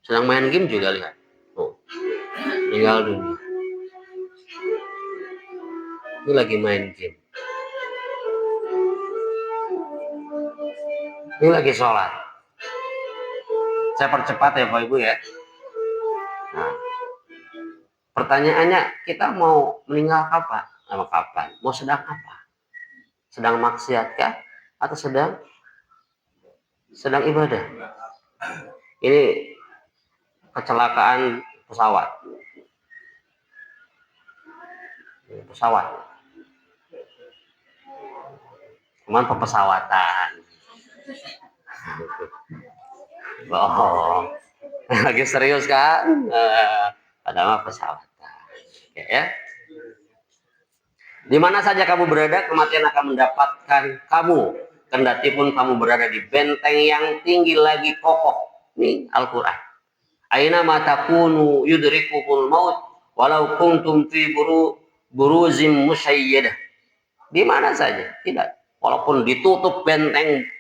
Sedang main game juga, lihat. Tuh, tinggal dunia. Ini lagi main game. Ini lagi sholat. Saya percepat ya Bapak Ibu ya. Nah, pertanyaannya, kita mau meninggal kapan? Sama kapan? Mau sedang apa? Sedang maksiat kah? Atau sedang ibadah? Ini kecelakaan pesawat. Pesawat. Cuman pesawatan. Oh, lagi serius kan? Padahal pesawatan. Oke, ya. Di mana saja kamu berada, kematian akan mendapatkan kamu. Kendati pun kamu berada di benteng yang tinggi lagi kokoh. Ini Al-Quran. Aina ma takunu yudrikumul maut walau kuntum fi buruzim musyayyadah. Di mana saja, tidak. Walaupun ditutup benteng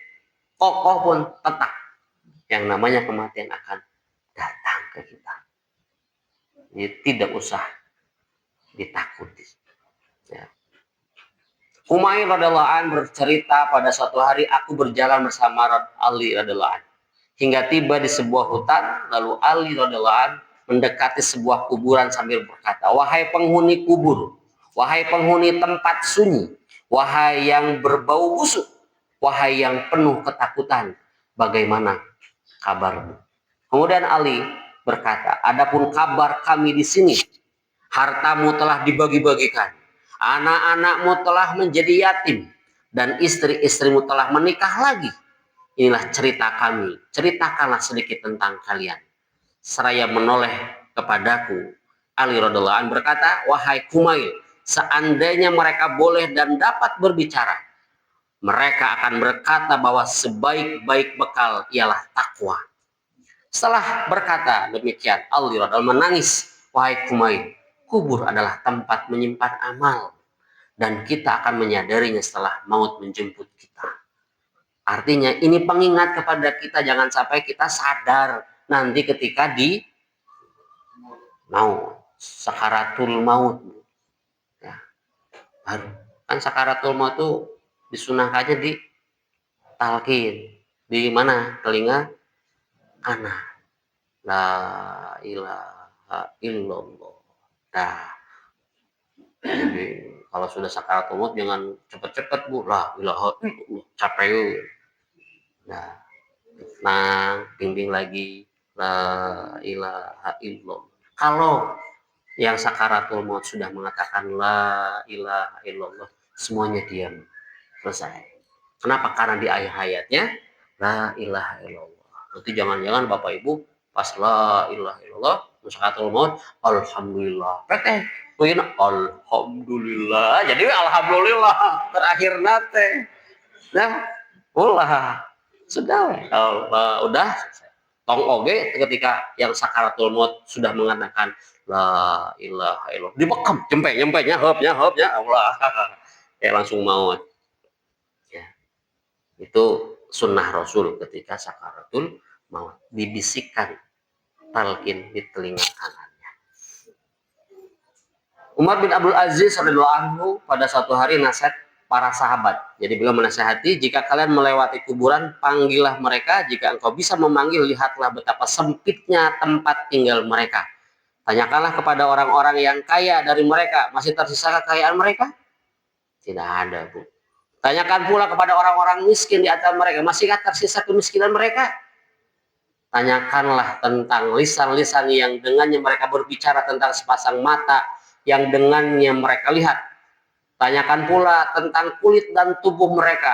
kokoh pun tetap yang namanya kematian akan datang ke kita. Jadi tidak usah ditakuti. Ya. Umayyah radhiyallahu an bercerita, pada suatu hari aku berjalan bersama Ali radhiyallahu an hingga tiba di sebuah hutan. Lalu Ali radhiyallahu an mendekati sebuah kuburan sambil berkata, wahai penghuni kubur, wahai penghuni tempat sunyi, wahai yang berbau busuk, wahai yang penuh ketakutan, bagaimana kabarmu? Kemudian Ali berkata, adapun kabar kami di sini, hartamu telah dibagi-bagikan, anak-anakmu telah menjadi yatim, dan istri-istrimu telah menikah lagi. Inilah cerita kami, ceritakanlah sedikit tentang kalian. Seraya menoleh kepadaku, Ali radhiyallahu anhu berkata, wahai Kumail, seandainya mereka boleh dan dapat berbicara, mereka akan berkata bahwa sebaik-baik bekal ialah takwa. Setelah berkata demikian, Ali radhiyallahu anhu menangis, wahai Kumail, kubur adalah tempat menyimpan amal, dan kita akan menyadarinya setelah maut menjemput kita. Artinya ini pengingat kepada kita, jangan sampai kita sadar nanti ketika di mau sakaratul maut. Ya, baru kan sakaratul maut itu disunahkannya di talqin, di mana? Telinga kanan. La ilaha illallah. Nah, jadi kalau sudah sakaratul maut jangan cepet-cepet Bu, lah ilaha capek. Nah, bimbing lagi, la ilaha illallah. Kalau yang sakaratul maut sudah mengatakan la ilaha illallah, semuanya diam, selesai. Kenapa? Karena di akhir hayatnya la ilaha illallah. Nanti jangan-jangan Bapak Ibu pas la ilaha illallah sakaratul maut, alhamdulillah. Peteh, alhamdulillah. Jadi alhamdulillah terakhir nate. Nah, ulah sudah udah tong oge ketika yang sakaratul maut sudah mengatakan la ilaha illallah, dibekam nyempenya hopnya Allah ya langsung maut. Ya, itu sunnah Rasul ketika sakaratul maut, dibisikkan talqin di telinga kanannya. Umar bin Abdul Aziz radhiyallahu anhu pada suatu hari nasihat para sahabat. Jadi beliau menasihati, jika kalian melewati kuburan, panggillah mereka. Jika engkau bisa memanggil, lihatlah betapa sempitnya tempat tinggal mereka. Tanyakanlah kepada orang-orang yang kaya dari mereka, masih tersisa kekayaan mereka? Tidak ada, Bu. Tanyakan pula kepada orang-orang miskin di antara mereka, masihkah tersisa kemiskinan mereka? Tanyakanlah tentang lisan-lisan yang dengannya mereka berbicara tentang sepasang mata yang dengannya mereka lihat. Tanyakan pula tentang kulit dan tubuh mereka,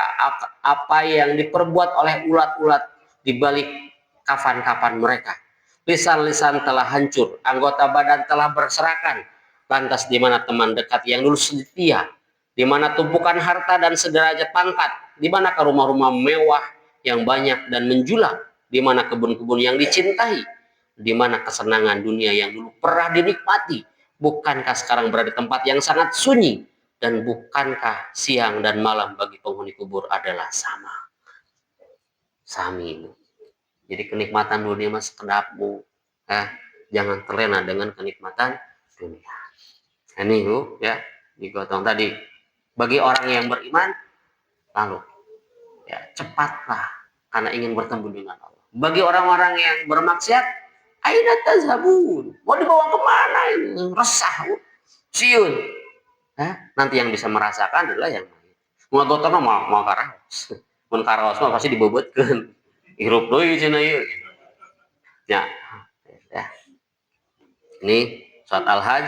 apa yang diperbuat oleh ulat-ulat di balik kafan-kafan mereka. Lisan-lisan telah hancur, anggota badan telah berserakan. Lantas di mana teman dekat yang dulu setia? Di mana tumpukan harta dan sederajat pangkat? Di manakah rumah-rumah mewah yang banyak dan menjulang? Di mana kebun-kebun yang dicintai? di mana kesenangan dunia yang dulu pernah dinikmati? Bukankah sekarang berada di tempat yang sangat sunyi? Dan bukankah siang dan malam bagi penghuni kubur adalah sama? Sami. Jadi kenikmatan dunia mas sekedapmu. Jangan terlena dengan kenikmatan dunia. Ini Bu, ya, digotong tadi. Bagi orang yang beriman, lalu ya cepatlah karena ingin bertemu dengan Allah. Bagi orang-orang yang bermaksiat, aina tazhabun? Mau dibawa kemana ini? Resah, siun. Nanti yang bisa merasakan adalah yang mau gotong mau karaos. Mun karaos mah pasti dibobotkeun. Hirup deui cenah ieu. Ya. Ini surat Al-Hajj,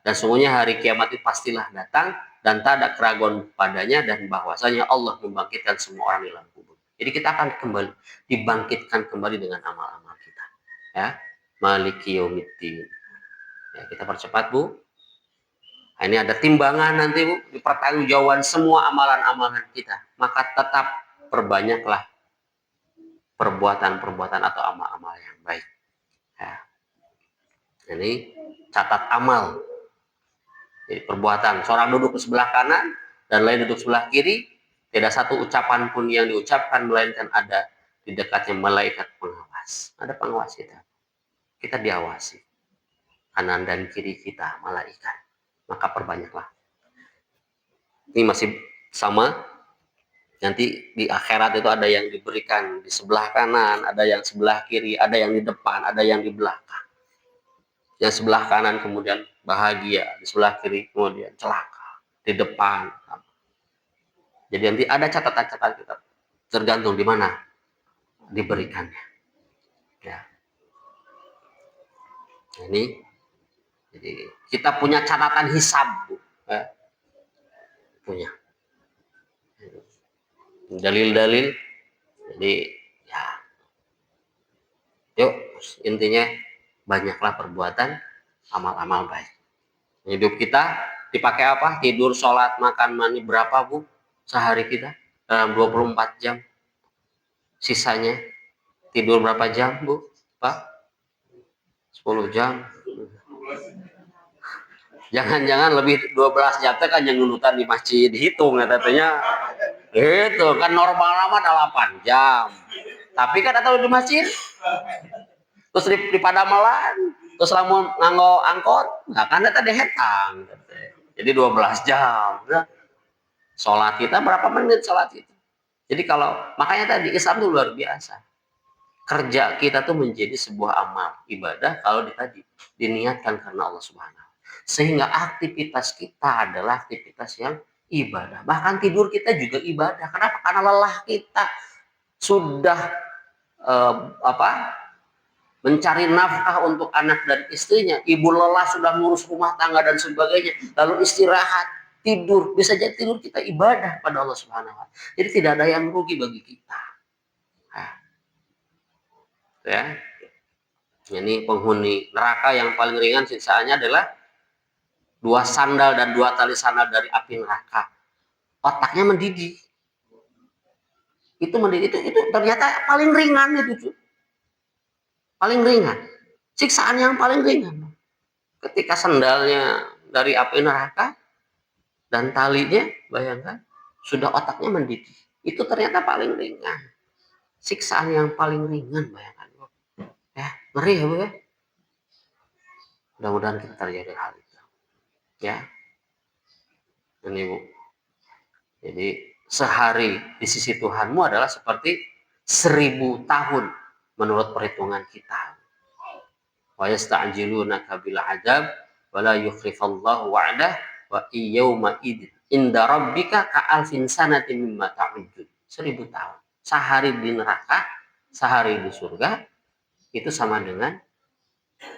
dan sungguhnya hari kiamat itu pastilah datang dan tak ada keraguan padanya, dan bahwasanya Allah membangkitkan semua orang di dalam kubur. Jadi kita akan kembali dibangkitkan kembali dengan amal-amal kita. Ya, Maliki yaumiddin. Ya, kita percepat Bu. Nah, ini ada timbangan nanti Bu, dipertanggungjawaban semua amalan-amalan kita. Maka tetap perbanyaklah perbuatan-perbuatan atau amal-amal yang baik. Ya. Ini catat amal. Jadi perbuatan, seorang duduk di sebelah kanan dan lain duduk sebelah kiri, tidak satu ucapan pun yang diucapkan melainkan ada di dekatnya malaikat pengawas. Ada pengawas kita. Kita diawasi. Kanan dan kiri kita malaikat. Maka perbanyaklah. Ini masih sama. Nanti di akhirat itu ada yang diberikan di sebelah kanan, ada yang sebelah kiri, ada yang di depan, ada yang di belakang. Yang sebelah kanan kemudian bahagia, di sebelah kiri kemudian celaka, di depan. Jadi nanti ada catatan-catatan kita, tergantung di mana diberikannya. Ya. Ini, jadi kita punya catatan hisab, Bu. Ya. Punya dalil-dalil. Jadi ya, yuk intinya banyaklah perbuatan amal-amal baik. Hidup kita dipakai apa? Tidur, sholat, makan, mandi. Berapa Bu sehari kita? Dalam 24 jam. Sisanya tidur berapa jam Bu? Pak? 10 jam. Jangan-jangan lebih 12 jam kan yang nunutan di masjid. Hitung ya katanya. Itu kan normal lama 8 jam. Tapi kan atau di masjid. Terus di Padamelan. Terus lamun nganggo angkot. Nah kan tadi hetang. Jadi 12 jam. Sholat kita berapa menit sholat itu? Jadi kalau makanya tadi Islam itu luar biasa. Kerja kita tuh menjadi sebuah amal ibadah kalau tadi diniatkan karena Allah Subhanahu. Sehingga aktivitas kita adalah aktivitas yang ibadah. Bahkan tidur kita juga ibadah. Kenapa? Karena lelah kita sudah mencari nafkah untuk anak dan istrinya. Ibu lelah sudah ngurus rumah tangga dan sebagainya. Lalu istirahat, tidur. Bisa jadi tidur kita ibadah pada Allah Subhanahu wa Ta'ala. Jadi tidak ada yang rugi bagi kita. Ya. Ini penghuni neraka yang paling ringan siksaannya adalah 2 sandal dan 2 tali sandal dari api neraka. Otaknya mendidih. Itu mendidih itu ternyata paling ringan itu. Paling ringan. Siksaan yang paling ringan. Ketika sandalnya dari api neraka dan talinya, bayangkan, sudah otaknya mendidih. Itu ternyata paling ringan. Siksaan yang paling ringan, bayangkan. Ya, ngeri ya Bu ya. Mudah-mudahan kita terjaga hal itu. Ya. Ini Bu. Jadi sehari di sisi Tuhanmu adalah seperti 1000 tahun menurut perhitungan kita. Wa yasta'jilunaka bil 'adzab wa la yukhlifallahu wa'dah wa yauma idzin inda rabbika ka'alfin sanatin mimma ta'uddun. 1000 tahun. Sehari di neraka, sehari di surga itu sama dengan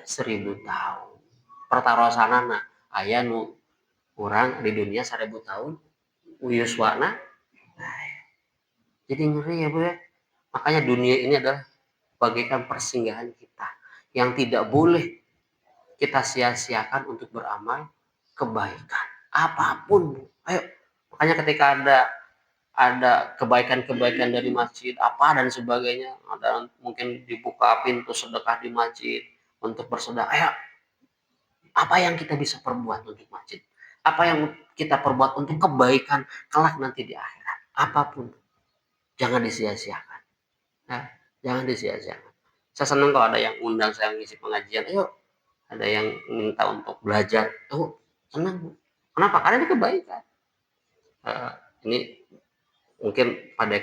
1000 tahun. Pertarosanana aya nu urang di dunia 1000 tahun uyuswana. Jadi ngeri ya Bu ya. Makanya dunia ini adalah bagaikan persinggahan kita yang tidak boleh kita sia-siakan untuk beramal kebaikan. Apapun Bu. Ayo. Makanya ketika ada kebaikan-kebaikan dari masjid apa dan sebagainya, ada mungkin dibuka pintu sedekah di masjid, untuk bersedekah. Ayo, apa yang kita bisa perbuat untuk masjid? Apa yang kita perbuat untuk kebaikan kelak nanti di akhirat? Apapun, jangan disia-siakan. Nah, jangan disia-siakan. Saya senang kalau ada yang undang saya ngisi pengajian. Ayo, ada yang minta untuk belajar. Oh, senang. Kenapa? Karena ini kebaikan. Uh, ini mungkin pada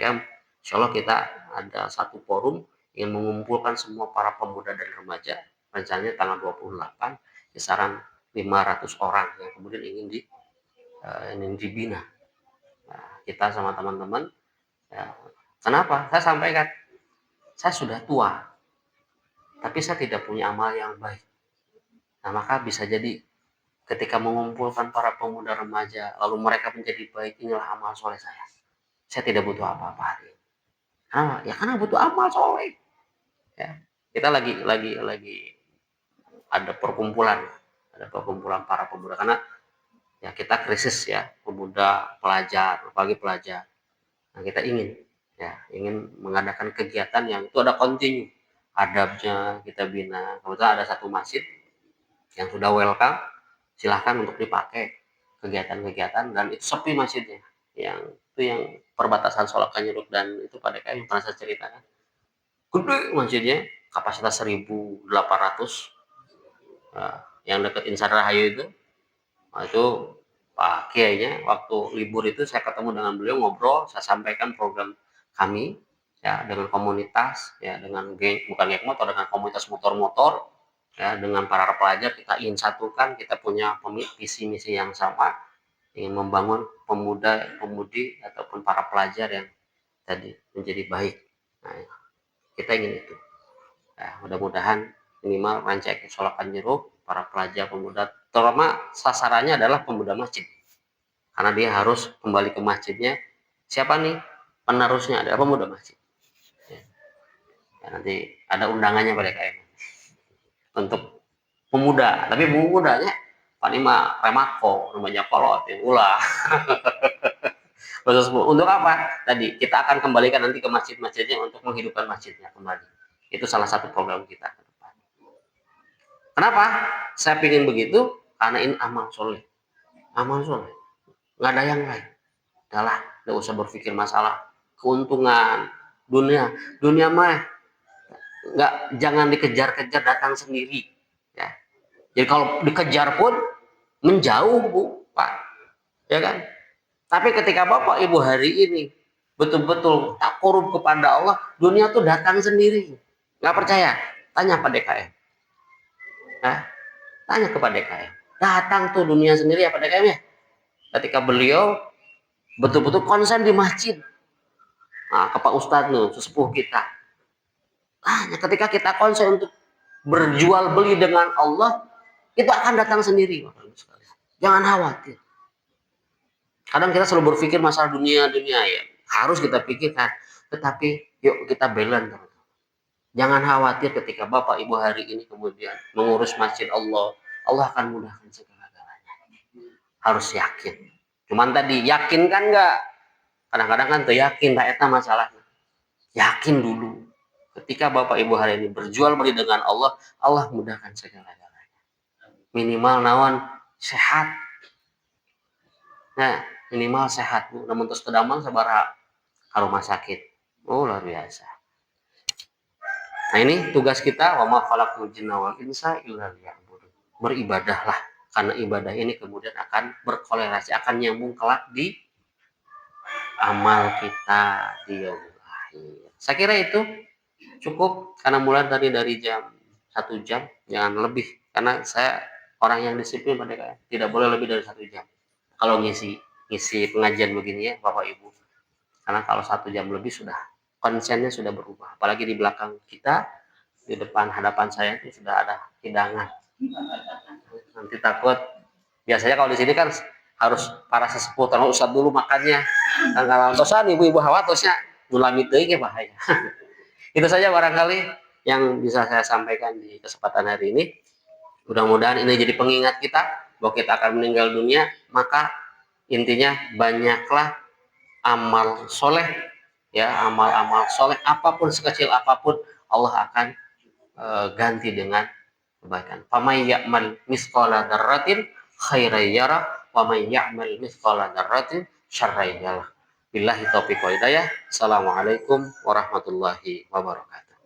insya Allah kita ada satu forum ingin mengumpulkan semua para pemuda dan remaja, rencananya tanggal 28, kisaran 500 orang yang kemudian ingin dibina. Nah, kita sama teman-teman, ya, kenapa? Saya sampaikan, saya sudah tua, tapi saya tidak punya amal yang baik. Nah, maka bisa jadi ketika mengumpulkan para pemuda remaja, lalu mereka menjadi baik, inilah amal soleh saya. Saya tidak butuh apa-apa hari ini. Kenapa? Ya karena butuh amal soleh. Ya, kita lagi ada perkumpulan para pemuda karena ya kita krisis ya, pemuda pelajar, apalagi pelajar. Nah, kita ingin mengadakan kegiatan yang itu ada kontinu, adabnya kita bina. Kebetulan ada satu masjid yang sudah welcome, silahkan untuk dipakai kegiatan-kegiatan, dan itu sepi masjidnya, yang perbatasan Solok Kanyuruk dan itu pada yang pernah saya ceritakan, gede masjidnya, kapasitas 1.800. Nah, yang dekat Insan Rahayu itu, nah itu Pak Kiainya waktu libur itu saya ketemu dengan beliau, ngobrol, saya sampaikan program kami ya dengan komunitas, ya dengan bukan geng motor, dengan komunitas motor-motor, ya dengan para pelajar kita ingin satukan, kita punya visi misi yang sama, ingin membangun pemuda-pemudi ataupun para pelajar yang tadi menjadi baik. Nah, kita ingin itu. Nah, mudah-mudahan minimal Rancaikek Solokan Jeruk, para pelajar pemuda, terutama sasarannya adalah pemuda masjid. Karena dia harus kembali ke masjidnya. Siapa nih? Penerusnya adalah pemuda masjid. Ya, nanti ada undangannya pada KM untuk pemuda, tapi pemudanya Pak Nima Remako, remaja kolot, ulah. Untuk apa? Tadi kita akan kembalikan nanti ke masjid-masjidnya untuk menghidupkan masjidnya kembali. Itu salah satu program kita. Kenapa? Saya ingin begitu karena ini amal soleh. Amal soleh. Nggak ada yang lain. Udahlah, nggak usah berpikir masalah keuntungan dunia. Dunia mah jangan dikejar-kejar, datang sendiri. Ya. Jadi kalau dikejar pun menjauh, Bu, Pak. Ya kan? Tapi ketika Bapak Ibu hari ini betul-betul tak korup kepada Allah, dunia tuh datang sendiri. Nggak percaya? Tanya Pak DKM. Nah, tanya kepada DKM. Datang tuh dunia sendiri ya Pak DKM ya. Ketika beliau betul-betul konsen di masjid. Nah, ke Pak Ustadz nih, sesepuh kita. Tanya, ketika kita konsen untuk berjual beli dengan Allah, itu akan datang sendiri. Jangan khawatir. Kadang kita selalu berpikir masalah dunia ya. Harus kita pikirkan. Tetapi yuk kita balance. Jangan khawatir ketika Bapak Ibu hari ini kemudian mengurus masjid Allah. Allah akan mudahkan segala-galanya. Harus yakin. Cuman tadi yakin kan enggak? Kadang-kadang kan tuh yakin, tak eta masalahnya. Yakin dulu. Ketika Bapak Ibu hari ini berjual beli dengan Allah, Allah mudahkan segala-galanya. Minimal naon sehat. Nah, minimal sehat, Bu. Namun terus kedamang sabaraha ke rumah sakit. Oh, luar biasa. Nah, ini tugas kita, wa ma khalaqul jinna wal insa illa liya'budun. Beribadahlah, karena ibadah ini kemudian akan berkorelasi, akan nyambung kelak di amal kita di yaumul akhir. Saya kira itu cukup, karena mulai dari jam 1 jam, jangan lebih, karena saya orang yang disiplin pada tidak boleh lebih dari 1 jam kalau ngisi pengajian begini ya Bapak Ibu, karena kalau 1 jam lebih sudah konsennya sudah berubah, apalagi di belakang kita, di depan hadapan saya itu sudah ada hidangan. Nanti takut, biasanya kalau di sini kan harus para sesepuh terus ustad dulu makannya, dan kalau tosan ibu-ibu hawatosnya gulami teuing bahaya. Itu saja barangkali yang bisa saya sampaikan di kesempatan hari ini. Mudah-mudahan ini jadi pengingat kita bahwa kita akan meninggal dunia, maka intinya banyaklah amal soleh, ya amal-amal soleh apapun, sekecil apapun Allah akan ganti dengan kebaikan. Faman ya'mal mithqala dzarratin khairan yarah wa man ya'mal mithqala dzarratin syarran yarah. Billahi taufiq wal hidayah. Assalamualaikum warahmatullahi wabarakatuh.